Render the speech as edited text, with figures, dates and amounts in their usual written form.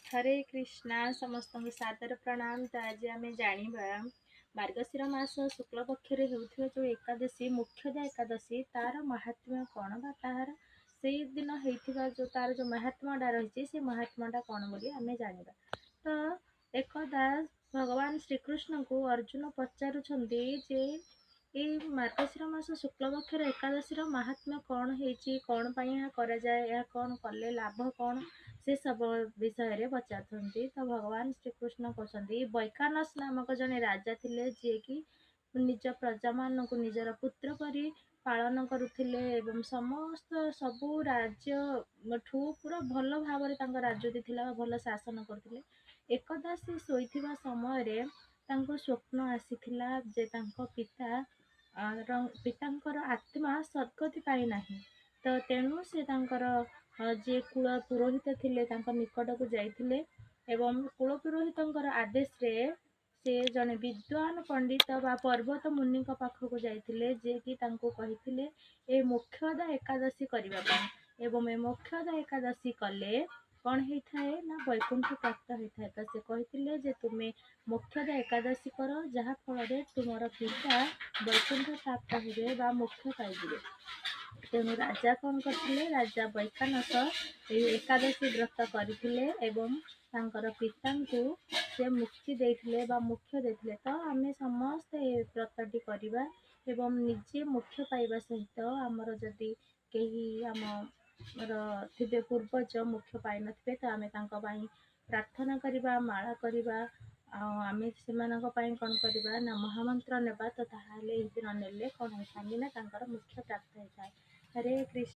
हरे कृष्णा समस्त सादर प्रणाम। तो आज आम जाना मार्गशीर मास शुक्ल पक्ष होता जो एकादशी मुख्यदा एकादशी तार महात्म्य कौन बा तार से दिन होता जो तार जो महात्माटा रही से महात्माटा कौन बोली आम जाना। तो एकदा भगवान श्रीकृष्ण को अर्जुन पचारुछंती जे ये मार्गशीर मास शुक्ल पक्षर एकादशी महात्म्य कौन है कौन करा जाए या कौन कले लाभ कौन से सब विषय पचार। तो भगवान श्रीकृष्ण कहते वैखानस नामक जड़े राजा थे जी कि निज प्रजा मान को निजर पुत्र परी पालन करुले एवं समस्त सबू राज्य ठू पूरा भल भाव राजती थिला भल शासन करते। एकदा से शोइथिबा समय स्वप्न आसीथिला जे तांको पितांकर आत्मा सद्गति पाई नाही। तो तेणु से जे कुल पुरोहित थिले निकट को जाइथिले एवं कुल पुरोहित आदेश रे से जने विद्वान पंडित बा पर्वत मुनि पाखक जाइथिले जे कि तांको कहिथिले ए मोक्षदा एकादशी करबा पई एवं ए मोक्षदा एकादशी कले कौन होता है ना वैकुंठ प्राप्त होता है। तो से कहिथिले जे तुमे मोक्षदा एकादशी कर जहा फल तुमर पिता वैकुंठ प्राप्त हुए बा मोक्ष पाइबे। तेणु राजा कौन करथिले राजा वैखानस एकादशी व्रत करथिले एवं तांकर पितांकु से मुक्ति देथिले बा मोक्ष देथिले। तो आमे समस्त ए व्रतटी करिबा एवं निजे मोक्ष पाइबा सहित आमर जदि केही आमर थिबे पूर्वज मोक्ष पाइ नथिबे तो आमे तांको पई प्रार्थना करिबा माला करिबा आमे सेमानक पई कोन करिबा ना महामंत्र नेबा। तो ताहाले एही दिन नेले कोन होइथांगी ना तांकर मोक्ष प्राप्त होइथाय। हरे कृष्ण।